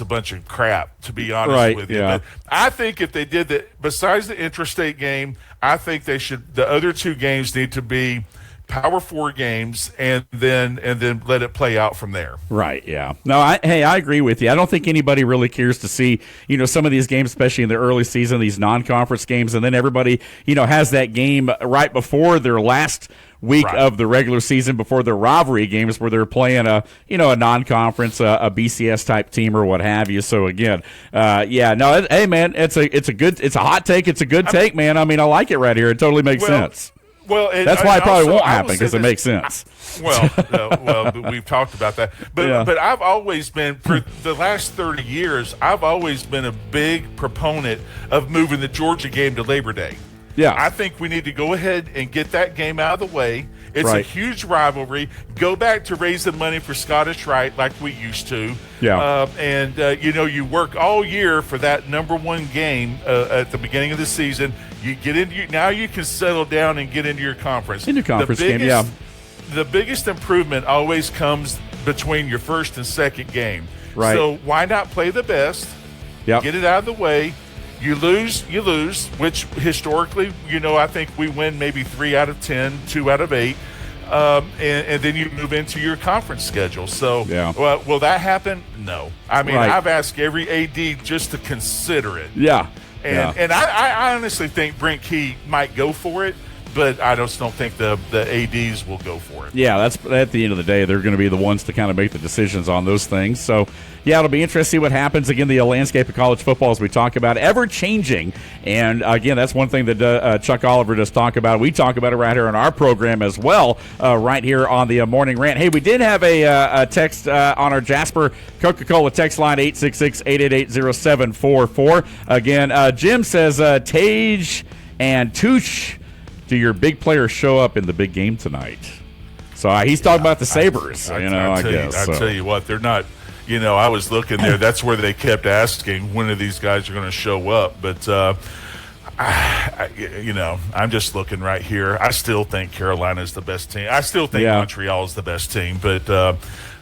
a bunch of crap, to be honest with you.
Yeah.
But I think if they did that, besides the intrastate game, I think they should. The other 2 games need to be Power 4 games, and then let it play out from there.
Right. Yeah. No. I agree with you. I don't think anybody really cares to see some of these games, especially in the early season, these non-conference games, and then everybody has that game right before their last week of the regular season, before their rivalry games where they're playing a non-conference, a BCS type team or what have you. So again, hey man, it's a hot take. It's a good take, man. I mean, I like it right here. It totally makes sense.
Well,
that's why it probably
also,
won't happen, because it makes sense.
Well, we've talked about that. But I've always been, for the last 30 years, I've always been a big proponent of moving the Georgia game to Labor Day.
Yeah.
I think we need to go ahead and get that game out of the way. It's
right.
a huge rivalry. Go back to raising money for Scottish Rite like we used to.
Yeah.
You work all year for that number one game at the beginning of the season. You get into now you can settle down and get into your conference.
In your conference game, yeah.
The biggest improvement always comes between your first and second game.
Right.
So why not play the best?
Yep.
Get it out of the way. You lose, which historically, I think we win maybe 3 out of 10, 2 out of 8, and then you move into your conference schedule. So, will that happen? No. I mean,
right.
I've asked every AD just to consider it.
Yeah.
And I honestly think Brent Key might go for it, but I just don't think the ADs will go for it.
Yeah, that's at the end of the day, they're going to be the ones to kind of make the decisions on those things. So, yeah, it'll be interesting to see what happens. Again, the landscape of college football, as we talk about, ever-changing. And, again, that's one thing that Chuck Oliver does talk about. We talk about it right here on our program as well, right here on the Morning Rant. Hey, we did have a text on our Jasper Coca-Cola text line, 866-888-0744. Again, Jim says, Tage and Touche, do your big players show up in the big game tonight? So he's talking about the Sabres, I guess.
I tell you what, they're not. I was looking there. That's where they kept asking when are these guys are going to show up. But, I'm just looking right here. I still think Carolina is the best team. I still think Montreal is the best team. But,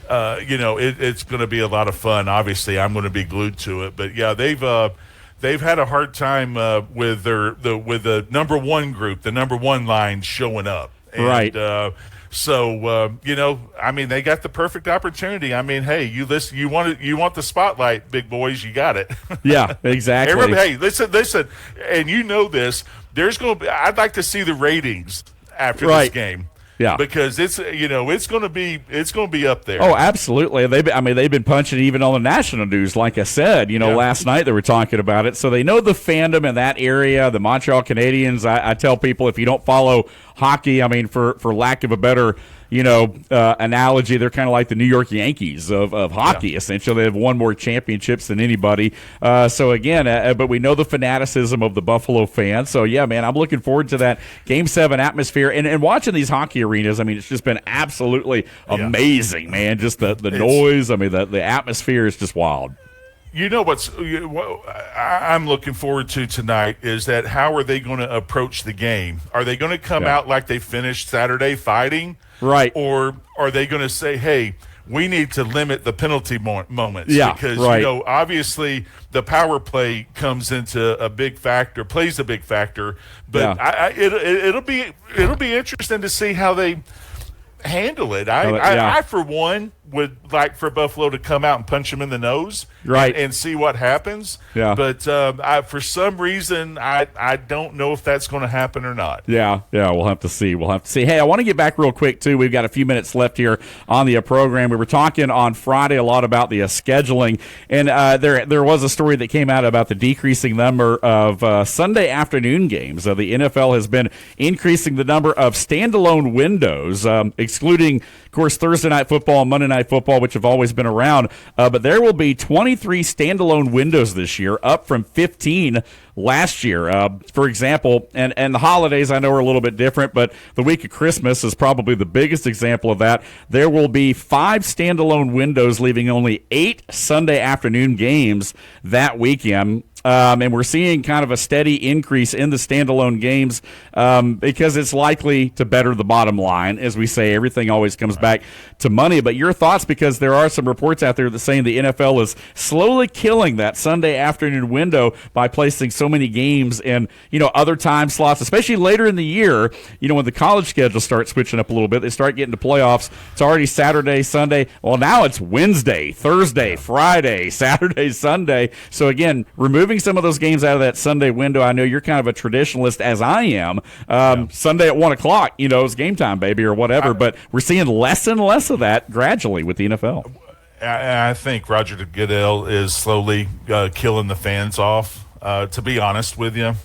it's going to be a lot of fun. Obviously, I'm going to be glued to it. But, yeah, they've had a hard time with the number one group, the number one line showing up. And,
right.
So they got the perfect opportunity. I mean, hey, you want the spotlight, big boys, you got it.
Yeah, exactly.
Hey, listen, and this. There's going to be. I'd like to see the ratings after this game.
Yeah,
because it's going to be up there.
Oh, absolutely. They've been punching even on the national news. Like I said, last night they were talking about it, so they know the fandom in that area. The Montreal Canadiens. I tell people, if you don't follow hockey, for lack of a better analogy, they're kind of like the New York Yankees of hockey. Essentially, they have won more championships than anybody. So again, but we know the fanaticism of the Buffalo fans. So yeah, man, I'm looking forward to that Game 7 atmosphere and watching these hockey arenas. It's just been absolutely amazing, man. Just the noise. The atmosphere is just wild.
What I'm looking forward to tonight is that how are they going to approach the game? Are they going to come out like they finished Saturday fighting?
Right.
Or are they going to say, hey, we need to limit the penalty moments?
Yeah,
because,
right.
Obviously the power play plays a big factor. But it'll be interesting to see how they handle it. I for one, would like for Buffalo to come out and punch him in the nose,
right,
and see what happens.
Yeah.
But for some reason, I don't know if that's going to happen or not.
Yeah, we'll have to see. Hey, I want to get back real quick too. We've got a few minutes left here on the program. We were talking on Friday a lot about the scheduling, and there was a story that came out about the decreasing number of Sunday afternoon games. The NFL has been increasing the number of standalone windows, excluding, of course, Thursday night football and Monday night football, which have always been around. But there will be 23 standalone windows this year, up from 15 last year. For example, and the holidays I know are a little bit different, but the week of Christmas is probably the biggest example of that. There will be 5 standalone windows, leaving only 8 Sunday afternoon games that weekend. And we're seeing kind of a steady increase in the standalone games because it's likely to better the bottom line. As we say, everything always comes back to money. But your thoughts, because there are some reports out there that saying the NFL is slowly killing that Sunday afternoon window by placing so many games in, other time slots, especially later in the year, when the college schedule starts switching up a little bit, they start getting to playoffs. It's already Saturday, Sunday. Well, now it's Wednesday, Thursday, Friday, Saturday, Sunday. So again, removing some of those games out of that Sunday window. I know you're kind of a traditionalist, as I am. Sunday at 1 o'clock, it's game time, baby, or whatever. But we're seeing less and less of that gradually with the NFL.
I think Roger Goodell is slowly killing the fans off, to be honest with you.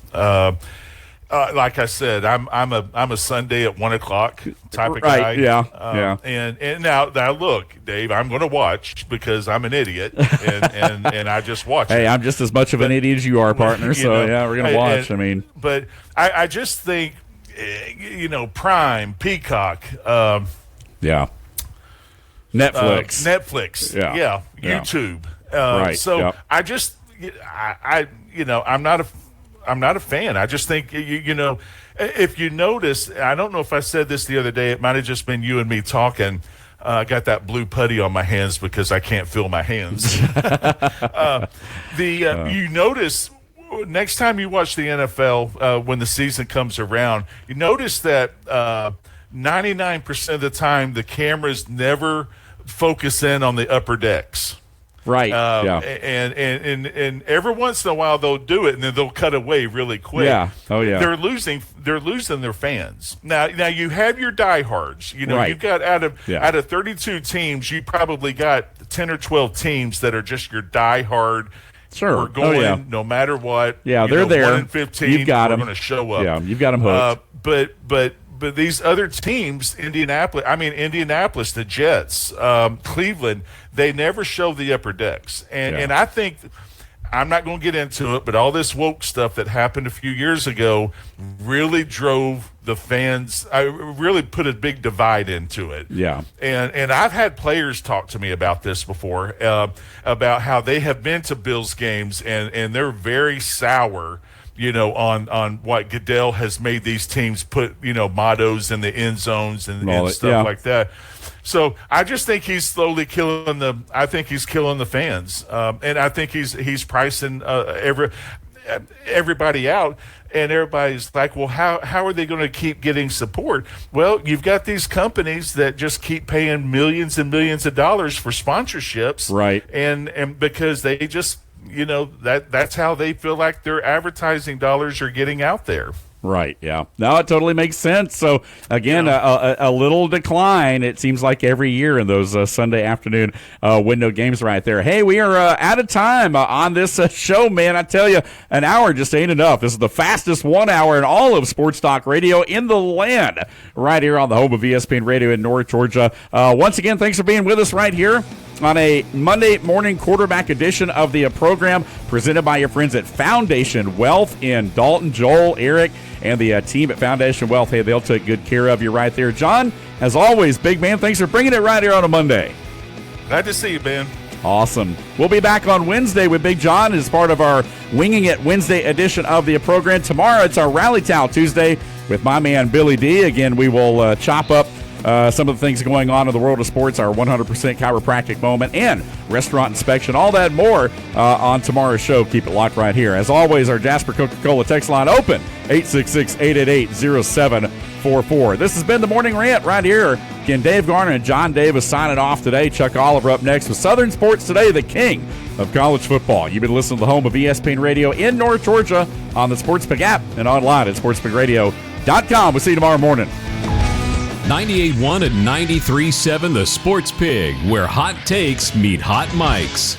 Like I said, I'm a Sunday at 1:00 type of guy.
Right? Yeah.
And now look, Dave, I'm going to watch because I'm an idiot, and I just watch.
Hey, I'm just as much of an idiet as you are, partner. So yeah, we're going to watch.
But I just think, Prime, Peacock, Netflix, YouTube.
Right.
So I just, I'm not a fan. I just think, if you notice, I don't know if I said this the other day, it might have just been you and me talking. I got that blue putty on my hands because I can't feel my hands. You notice next time you watch the NFL, when the season comes around, you notice that 99% of the time the cameras never focus in on the upper decks.
Right.
And every once in a while they'll do it and then they'll cut away really quick.
Yeah. Oh yeah.
They're losing their fans. Now you have your diehards.
Right.
You've got out of 32 teams, you probably got 10 or 12 teams that are just your diehard.
Sure.
We're going no matter what.
Yeah, they're there.
1 in 15.
You've got them.
We're going to show up.
Yeah, you've got them hooked.
But these other teams, Indianapolis, the Jets, Cleveland, they never show the upper decks. And I think, I'm not going to get into it, but all this woke stuff that happened a few years ago really drove the fans, really put a big divide into it.
Yeah.
And I've had players talk to me about this before, about how they have been to Bills games and they're very sour, on what Goodell has made these teams put, mottos in the end zones and stuff like that. So I just think he's slowly killing the fans. And I think he's pricing everybody out. And everybody's like, well, how are they going to keep getting support? Well, you've got these companies that just keep paying millions and millions of dollars for sponsorships.
Right.
And because they just, that's how they feel like their advertising dollars are getting out there.
Right, yeah. No, it totally makes sense. So, again, a little decline, it seems like every year in those Sunday afternoon window games right there. Hey, we are out of time on this show, man. I tell you, an hour just ain't enough. This is the fastest 1 hour in all of Sports Talk Radio in the land, right here on the home of ESPN Radio in North Georgia. Once again, thanks for being with us right here on a Monday morning quarterback edition of the program presented by your friends at Foundation Wealth in Dalton. Joel, Eric, and the team at Foundation Wealth. Hey, they'll take good care of you right there. John, as always, big man, thanks for bringing it right here on a Monday.
Glad to see you, Ben.
Awesome. We'll be back on Wednesday with Big John as part of our Winging It Wednesday edition of the program. Tomorrow, it's our Rally Towel Tuesday with my man Billy D. Again, we will chop up some of the things going on in the world of sports, our 100% chiropractic moment, and restaurant inspection, all that more on tomorrow's show. Keep it locked right here. As always, our Jasper Coca-Cola text line open, 866-888-0744. This has been the Morning Rant right here. Again, Dave Garner and John Davis signing off today. Chuck Oliver up next with Southern Sports Today, the king of college football. You've been listening to the home of ESPN Radio in North Georgia on the Sports Pig app and online at sportspigradio.com. We'll see you tomorrow morning.
98.1 and 93.7 The Sports Pig, where hot takes meet hot mics.